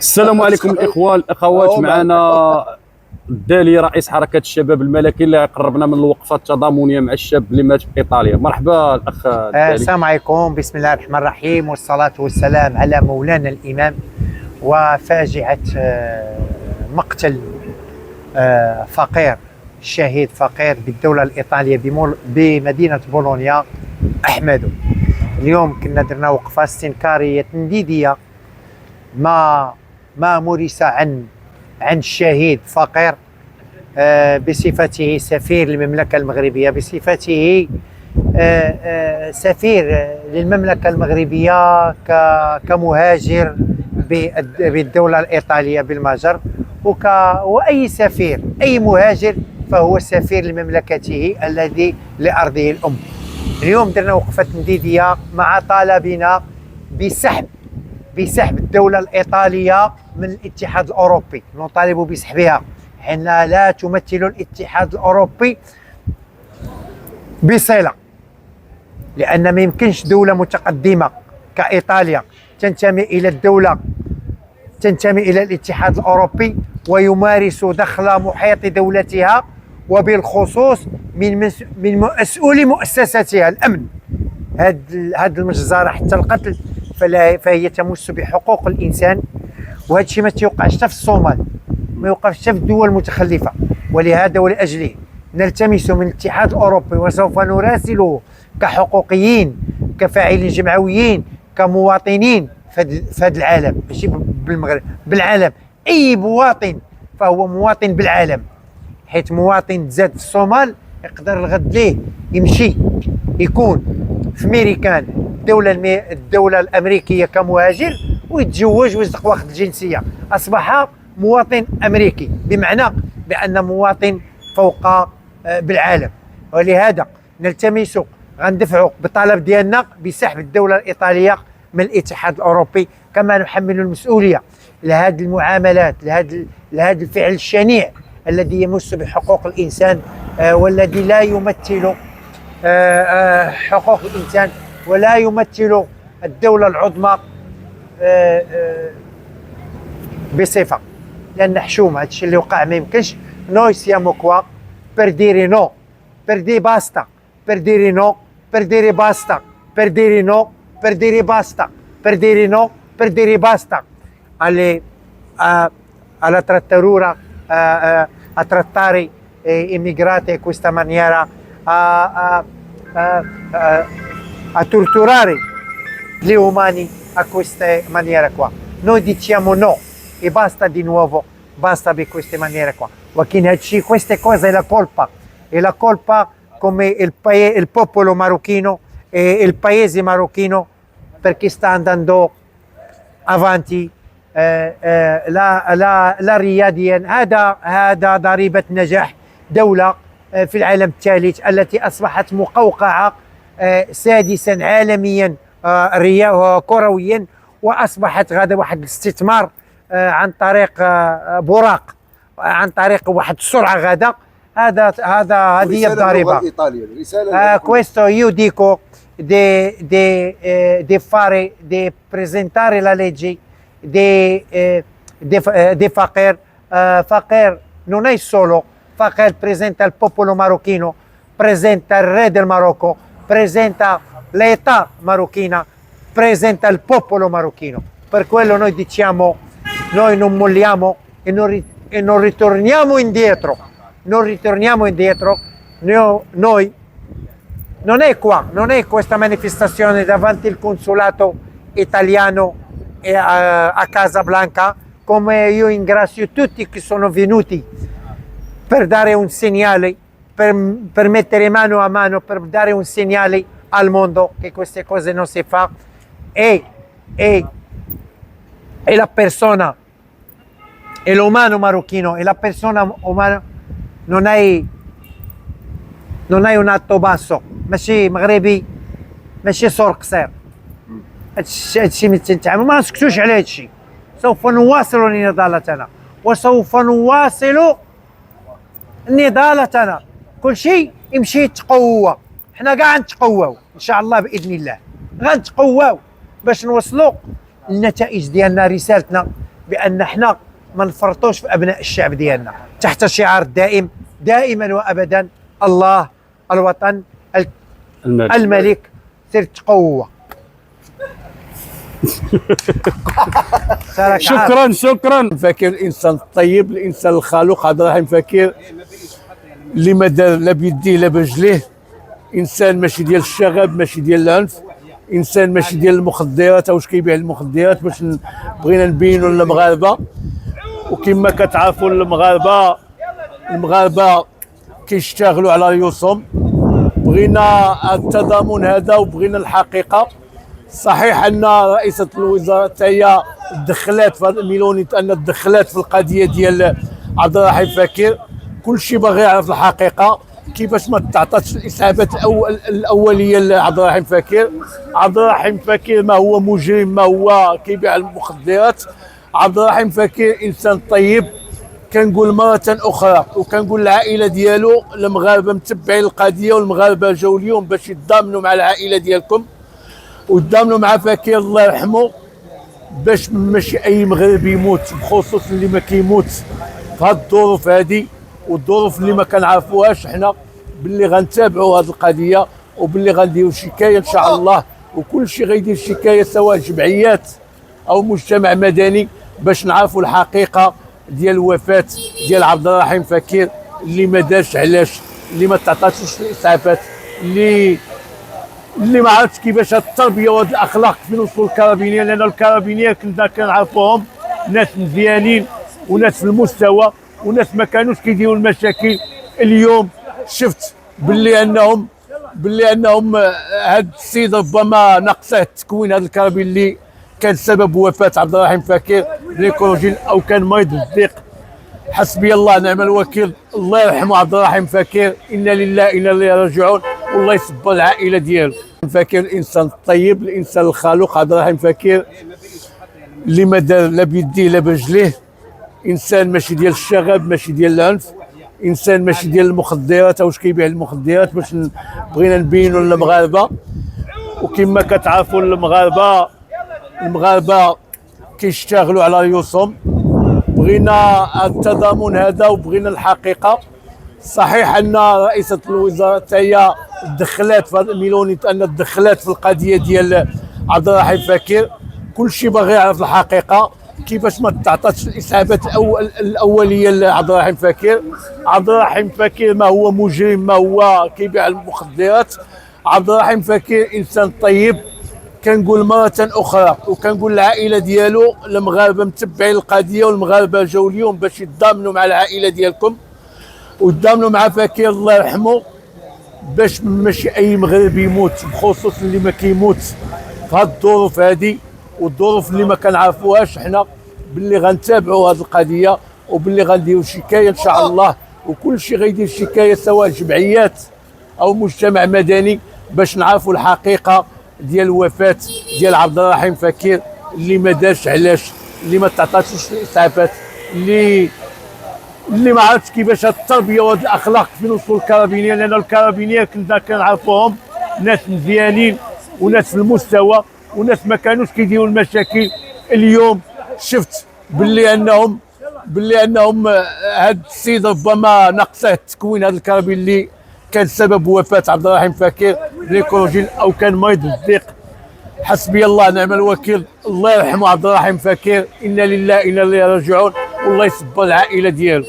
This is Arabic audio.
السلام عليكم الاخوان الاخوات. معنا الدالي رئيس حركه الشباب الملكي اللي قربنا من الوقفه التضامنيه مع الشاب اللي مات في ايطاليا. مرحبا الاخ الدالي. السلام عليكم، بسم الله الرحمن الرحيم، والصلاه والسلام على مولانا الامام. وفاجعه مقتل فقير، الشهيد فقير بالدوله الايطاليه بمدينه بولونيا احمد. اليوم كنا درنا وقفه استنكاريه تنديديه ما مورس عن الشهيد فقير بصفته سفير للمملكة المغربية، بصفته سفير للمملكة المغربية كمهاجر بالدولة الإيطالية بالمجر، وأي سفير، أي مهاجر فهو سفير لمملكته الذي لأرضه الأم. اليوم درنا وقفة تنديدية مع طالبنا بسحب الدولة الإيطالية من الاتحاد الأوروبي. نطالب بسحبها، حين لا تمثل الاتحاد الأوروبي بصلة، لأن ما يمكنش دولة متقدمة كإيطاليا تنتمي إلى الاتحاد الأوروبي ويمارس دخل محيط دولتها، وبالخصوص من مسؤولي مؤسستها الأمن. هذه المجزرة حتى القتل فهي تمس بحقوق الانسان، وهذا الشيء ما تيوقعش حتى في الصومال، ما يوقعش حتى في الدول المتخلفه. ولهذا ولاجله نلتمس من الاتحاد الاوروبي، وسوف نراسله كحقوقيين، كفاعلين جمعويين، كمواطنين في هذا العالم، ماشي بالمغرب، بالعالم. اي مواطن فهو مواطن بالعالم، حيث مواطن تزاد في الصومال يقدر الغد ليه يمشي يكون في ميريكان الدولة الأمريكية كمهاجر ويتزوج ويصدق واخد الجنسية، أصبح مواطن أمريكي، بمعنى بأن مواطن فوق بالعالم. ولهذا نلتمس غندفعوا بطلب ديالنا بسحب الدولة الإيطالية من الاتحاد الأوروبي، كما نحمل المسؤولية لهذه المعاملات، لهذا الفعل الشنيع الذي يمس بحقوق الإنسان، والذي لا يمثل حقوق الإنسان ولا يمثل الدولة العظمى بصفة، لأن حشومة. هذا الشيء اللي وقع ما يمكنش. نوي سيامو كوا برديري نو بردي باستا برديري نو برديري باستا برديري نو برديري باستا برديري نو برديري باستا alla trattatura a trattare immigrati questa maniera, a torturare gli umani a questa maniera qua. Noi diciamo no e basta di nuovo, basta di queste maniere qua. Queste cose è la colpa come il popolo marocchino e il paese marocchino, perché sta andando avanti لا رياديا. هذا ضريبة نجاح دولة في العالم الثالث التي أصبحت مقوقعة سادسا عالميا كرويا، وأصبحت غدا واحد الاستثمار عن طريق براق، عن طريق واحد السرعة غدا. هذه الضريبة. Questo io dico di fare, di presentare la legge di Faqir. Faqir non è solo Faqir, presenta il popolo marocchino, presenta il re del Marocco, presenta l'età marocchina, presenta il popolo marocchino. Per quello noi diciamo, noi non molliamo e non ritorniamo indietro. Noi non è qua, non è questa manifestazione davanti al consolato italiano a Casablanca, come io ringrazio tutti che sono venuti per dare un segnale, per mettere mano a mano, per dare un segnale al mondo che queste cose non si fa, e la persona, e l'umano marocchino, e la persona umana non è un atto basso، ماشي مغربي، ماشي صور قصير. هادشي ما تنتعامل، ما نسكتوش على هادشي. سوف نواصل نضالتنا، وسوف نواصل نضالتنا. كل شيء يمشي يتقوى، حنا كاع نتقواو ان شاء الله باذن الله، غنتقواو باش نوصلوا النتائج ديالنا، رسالتنا بان احنا ما نفرطوش في ابناء الشعب ديالنا تحت شعار دائم دائما وابدا: الله، الوطن، الملك، سير تقوى. شكرا. فاكر الانسان الطيب، الانسان الخلوق، عبد الرحيم فكير اللي ما دار لا بيديه لا برجليه، انسان ماشي ديال الشغب، ماشي ديال العنف، انسان ماشي ديال المخدرات او واش كيبيع المخدرات. باش بغينا نبينوا للمغاربه، وكما كتعرفوا المغاربه كيشتغلوا على ريوسهم. بغينا التضامن هذا وبغينا الحقيقه. صحيح ان رئيسه الوزراء هي دخلات في ميلوني، ان دخلات في القضيه ديال عبد الرحيم فكير. كل شيء باغي يعرف الحقيقه، كيفاش ما تعطاتش الاسعافات الاوليه لعبد الرحيم فكير. عبد الرحيم فكير ما هو مجرم، ما هو كيبيع المخدرات. عبد الرحيم فكير انسان طيب. كنقول مره اخرى وكنقول العائله ديالو، المغاربه متبعين القضيه، والمغاربه جاوا اليوم باش يتضامنوا مع العائله ديالكم ويتضامنوا مع فكير الله يرحمه، باش ماشي اي مغربي يموت، بخصوص اللي ما كيموت في هاد الظروف هادي، والظروف اللي ما كنعرفوهاش. حنا باللي غنتابعوا هاد القضيه، وباللي غنديروا شكايه ان شاء الله، وكل شيء غيدير شكايه سواء جمعيات او مجتمع مدني، باش نعرفوا الحقيقه ديال الوفاه ديال عبد الرحيم فكير، اللي ما دارش علاش، اللي ما تعطاتش الاسعافات، اللي ما عرفتش كيفاش هاد التربيه وهاد الاخلاق فين وصلوا الكارابينيه. لان الكارابينيه كنا كنعرفوهم ناس مزيانين وناس في المستوى وناس ما كانوش كيديروا المشاكل. اليوم شفت باللي انهم هاد السيد ربما نقصه تكوين هاد الكارابين اللي كان سبب وفاه عبد الرحيم فكير ليكولوجين او كان مريض بالضيق. حسبي الله ونعم الوكيل، الله يرحمه عبد الرحيم فكير، انا لله انا اليه راجعون، والله يصبر العائله ديالو. فكير الانسان الطيب، الانسان الخلوق، عبد الرحيم فكير اللي ما دار لا بيديه لا برجليه، انسان ماشي ديال الشغب، ماشي ديال العنف، انسان ماشي ديال المخدرات او واش كيبيع المخدرات. باش بغينا نبينوا للمغاربه، وكما كتعرفوا المغاربه كيشتغلوا على ريوسهم. بغينا التضامن هذا وبغينا الحقيقه. صحيح ان رئيسه الوزراء هي دخلات في ميلوني، ان دخلات في القضيه ديال عبد الرحيم فكير. كل شيء باغي يعرف الحقيقه، كيفاش ما تعطاتش الاسعافات الاوليه لعبد الرحيم فكير. عبد الرحيم فكير ما هو مجرم، ما هو كيبيع المخدرات. عبد الرحيم فكير انسان طيب. كنقول مره اخرى وكنقول العائله ديالو، المغاربه متبعين القضيه، والمغاربه جاوا اليوم باش يتضامنوا مع العائله ديالكم ويتضامنوا مع فكير الله يرحمه، باش ماشي اي مغربي يموت، بخصوص اللي ما كيموت في هاد الظروف هادي، والظروف اللي ما كنعرفوهاش. حنا باللي غنتابعوا هاد القضيه، وباللي غنديروا شكايه ان شاء الله، وكل شيء غيدير شكايه سواء جمعيات او مجتمع مدني، باش نعرفوا الحقيقه ديال الوفاه ديال عبد الرحيم فكير، اللي ما دارش علاش، اللي ما تعطاتش الاسعافات، اللي ما عرفتش كيفاش هاد التربيه وهاد الاخلاق فين وصلوا الكارابينيه. لان الكارابينيه كنا كنعرفوهم ناس مزيانين وناس في المستوى وناس ما كانوش كيديروا المشاكل. اليوم شفت باللي انهم هاد السيد ربما نقصه تكوين هاد الكارابين اللي كان سبب وفاه عبد الرحيم فكير ليكولوجين او كان مريض بالضيق. حسبي الله ونعم الوكيل، الله يرحمه عبد الرحيم فكير، انا لله انا اليه راجعون، والله يصبر العائله ديالو.